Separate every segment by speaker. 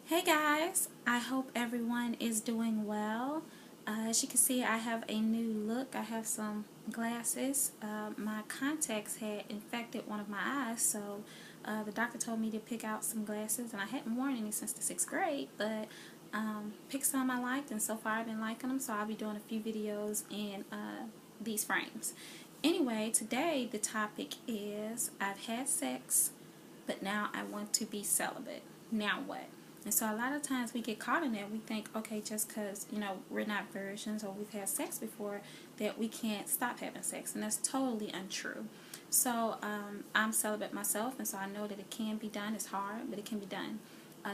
Speaker 1: Hey guys, I hope everyone is doing well. As you can see, I have a new look. I have some glasses. My contacts had infected one of my eyes, so the doctor told me to pick out some glasses, and I hadn't worn any since the 6th grade, but picked some I liked, and so far I've been liking them, so I'll be doing a few videos in these frames. Anyway, today the topic is I've had sex, but now I want to be celibate. Now what? And so a lot of times we get caught in that. We think, okay, just because, we're not virgins or we've had sex before, that we can't stop having sex. And that's totally untrue. So I'm celibate myself, and so I know that it can be done. It's hard, but it can be done.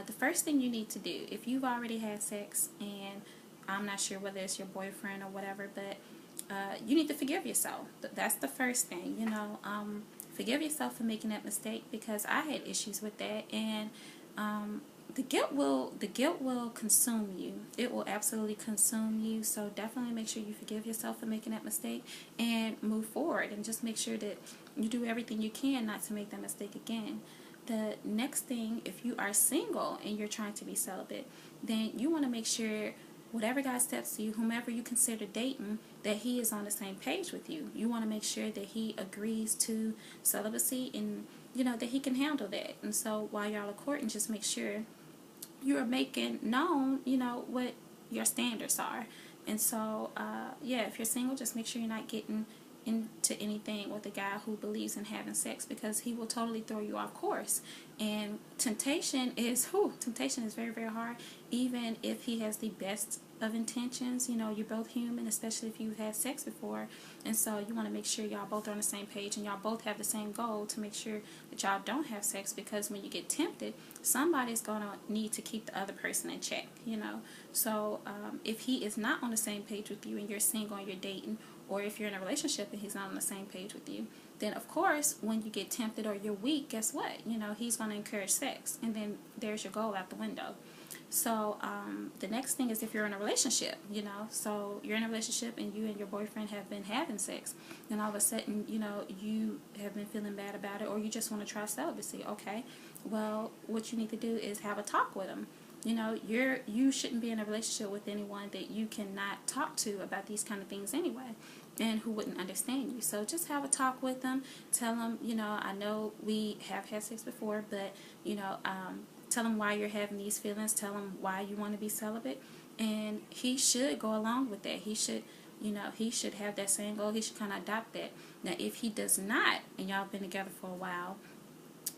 Speaker 1: The first thing you need to do, if you've already had sex, and I'm not sure whether it's your boyfriend or whatever, but you need to forgive yourself. That's the first thing, forgive yourself for making that mistake, because I had issues with that, and the guilt will consume you. It will absolutely consume you. So definitely make sure you forgive yourself for making that mistake and move forward, and just make sure that you do everything you can not to make that mistake again. The next thing, if you are single and you're trying to be celibate, then you want to make sure whatever guy steps to you, whomever you consider dating, that he is on the same page with you. You want to make sure that he agrees to celibacy, and that he can handle that. And so while y'all are courting, just make sure you are making known, what your standards are. And so, if you're single, just make sure you're not getting into anything with a guy who believes in having sex, because he will totally throw you off course. And temptation is very, very hard, even if he has the best of intentions. You're both human, especially if you've had sex before, and so you want to make sure y'all both are on the same page, and y'all both have the same goal to make sure that y'all don't have sex, because when you get tempted, somebody's going to need to keep the other person in check. So if he is not on the same page with you, and you're single and you're dating, or if you're in a relationship and he's not on the same page with you, then of course when you get tempted or you're weak, guess what? He's going to encourage sex, and then there's your goal out the window. So the next thing is, if you're in a relationship, so you're in a relationship and you and your boyfriend have been having sex, then all of a sudden, you have been feeling bad about it, or you just want to try celibacy. Okay, well, what you need to do is have a talk with him. You shouldn't be in a relationship with anyone that you cannot talk to about these kind of things anyway, and who wouldn't understand you. So just have a talk with them. Tell them, I know we have had sex before, but tell him why you're having these feelings. Tell him why you want to be celibate, and he should go along with that. He should have that same goal. He should kind of adopt that. Now, if he does not, and y'all been together for a while,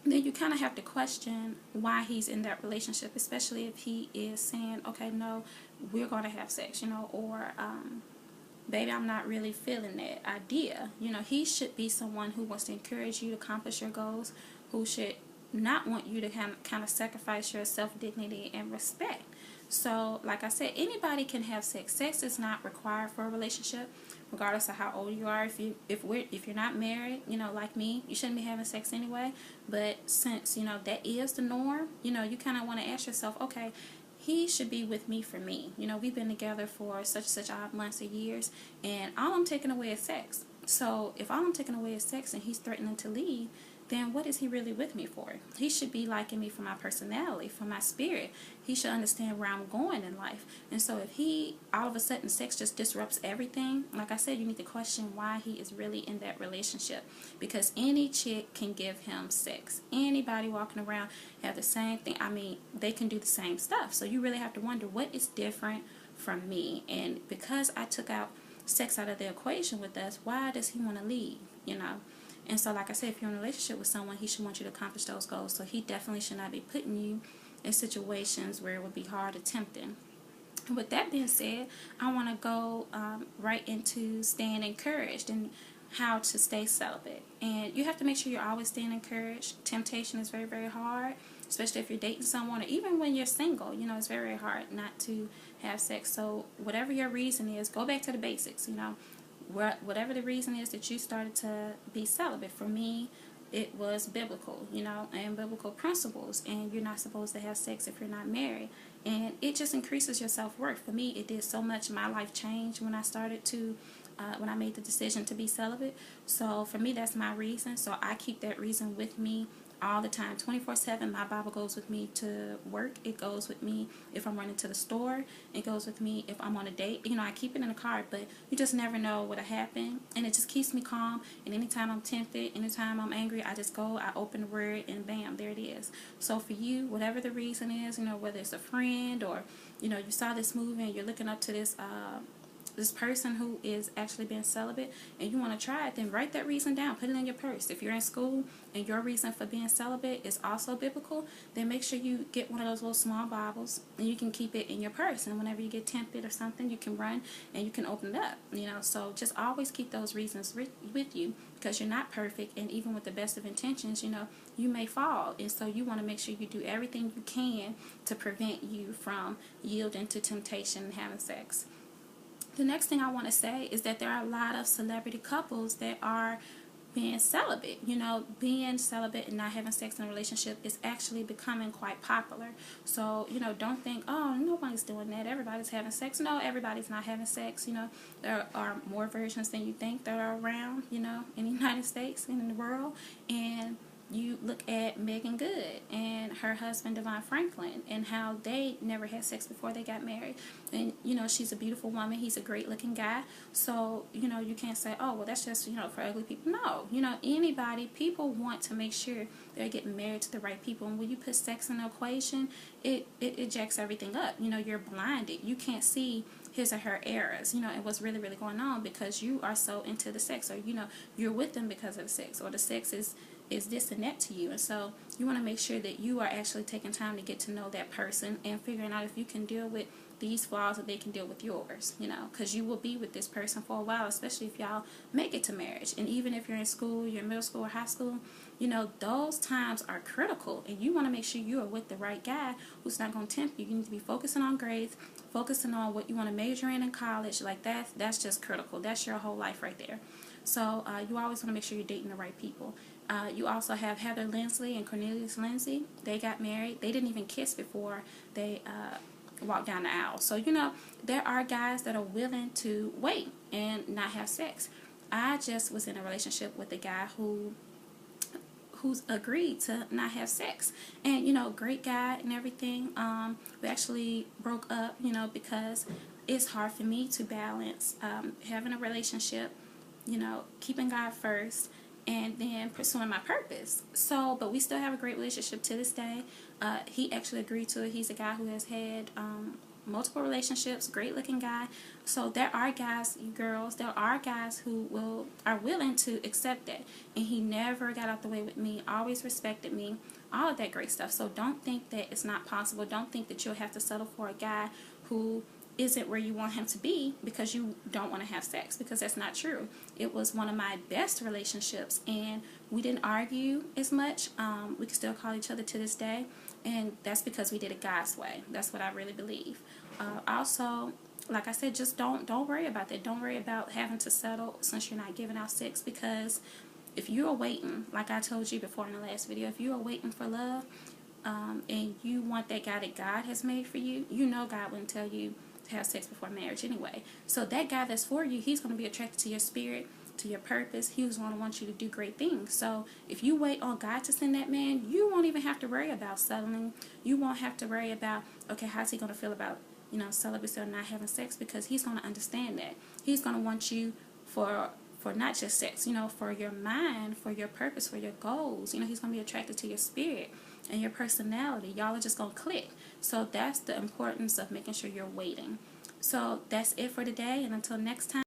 Speaker 1: then you kind of have to question why he's in that relationship, especially if he is saying, okay, no, we're going to have sex, or baby, I'm not really feeling that idea. He should be someone who wants to encourage you to accomplish your goals, who should not want you to kind of sacrifice your self-dignity and respect. So, like I said, anybody can have sex. Sex is not required for a relationship, regardless of how old you are. If you're not married, like me, you shouldn't be having sex anyway. But since that is the norm, you kind of want to ask yourself, okay, he should be with me for me. We've been together for such odd months or years, and all I'm taking away is sex. So if all I'm taking away is sex, and he's threatening to leave, then what is he really with me for? He should be liking me for my personality, for my spirit. He should understand where I'm going in life. And so if all of a sudden sex just disrupts everything, like I said, you need to question why he is really in that relationship. Because any chick can give him sex. Anybody walking around have the same thing. I mean, they can do the same stuff. So you really have to wonder, what is different from me? And because I took sex out of the equation with us, why does he want to leave? And so, like I said, if you're in a relationship with someone, he should want you to accomplish those goals. So he definitely should not be putting you in situations where it would be hard or tempting. With that being said, I want to go right into staying encouraged and how to stay celibate. And you have to make sure you're always staying encouraged. Temptation is very, very hard, especially if you're dating someone, or even when you're single. It's very, very hard not to have sex. So whatever your reason is, go back to the basics. Whatever the reason is that you started to be celibate. For me, it was biblical, and biblical principles, and you're not supposed to have sex if you're not married, and it just increases your self-worth. For me, it did so much. My life changed when I made the decision to be celibate. So for me, that's my reason. So I keep that reason with me all the time, 24/7. My Bible goes with me to work. It goes with me if I'm running to the store. It goes with me if I'm on a date. You know, I keep it in the car, but you just never know what'll happen. And it just keeps me calm. And anytime I'm tempted, anytime I'm angry, I just go, I open the word, and bam, there it is. So for you, whatever the reason is, you know, whether it's a friend or, you know, you saw this movie and you're looking up to this person who is actually being celibate and you want to try it, then write that reason down. Put it in your purse. If you're in school and your reason for being celibate is also biblical, then make sure you get one of those little small Bibles and you can keep it in your purse. And whenever you get tempted or something, you can run and you can open it up. You know, so just always keep those reasons with you, because you're not perfect, and even with the best of intentions, you know, you may fall. And so you want to make sure you do everything you can to prevent you from yielding to temptation and having sex. The next thing I want to say is that there are a lot of celebrity couples that are being celibate. You know, being celibate and not having sex in a relationship is actually becoming quite popular. So, you know, don't think, oh, nobody's doing that, everybody's having sex. No, everybody's not having sex. You know, there are more versions than you think that are around, you know, in the United States and in the world. And you look at Megan Good and her husband Devon Franklin and how they never had sex before they got married. And, you know, she's a beautiful woman. He's a great looking guy. So, you know, you can't say, oh, well, that's just, you know, for ugly people. No, you know, people want to make sure they're getting married to the right people. And when you put sex in the equation, it jacks everything up. You know, you're blinded. You can't see his or her errors, you know, and what's really, really going on, because you are so into the sex, or, you know, you're with them because of the sex, or the sex is this and that to you. And so you want to make sure that you are actually taking time to get to know that person and figuring out if you can deal with these flaws that they can deal with yours, you know, because you will be with this person for a while, especially if y'all make it to marriage. And even if you're in school, you're in middle school or high school, you know, those times are critical, and you want to make sure you are with the right guy who's not going to tempt you. You need to be focusing on grades, focusing on what you want to major in college. Like that's just critical. That's your whole life right there. So you always want to make sure you're dating the right people. You also have Heather Lindsay and Cornelius Lindsay. They got married. They didn't even kiss before they walked down the aisle. So, you know, there are guys that are willing to wait and not have sex. I just was in a relationship with a guy who's agreed to not have sex, and, you know, great guy and everything. We actually broke up, you know, because it's hard for me to balance having a relationship, you know, keeping God first, and then pursuing my purpose. So, but we still have a great relationship to this day. He actually agreed to it. He's a guy who has had multiple relationships, great looking guy. So there are guys, girls, there are guys who are willing to accept that. And he never got out the way with me, always respected me, all of that great stuff. So don't think that it's not possible. Don't think that you'll have to settle for a guy who isn't where you want him to be because you don't want to have sex, because that's not true. It was one of my best relationships, and we didn't argue as much. We can still call each other to this day, and that's because we did it God's way. That's what I really believe. Also, like I said, just don't worry about that. Don't worry about having to settle since you're not giving out sex, because if you are waiting, like I told you before in the last video, if you are waiting for love, and you want that guy that God has made for you, you know God wouldn't tell you to have sex before marriage anyway. So that guy that's for you, he's going to be attracted to your spirit, to your purpose. He's going to want you to do great things. So if you wait on God to send that man, you won't even have to worry about settling. You won't have to worry about, okay, how's he going to feel about, you know, celibacy or not having sex, because he's going to understand that. He's going to want you for not just sex, you know, for your mind, for your purpose, for your goals. You know, he's going to be attracted to your spirit and your personality. Y'all are just going to click. So that's the importance of making sure you're waiting. So that's it for today, and until next time.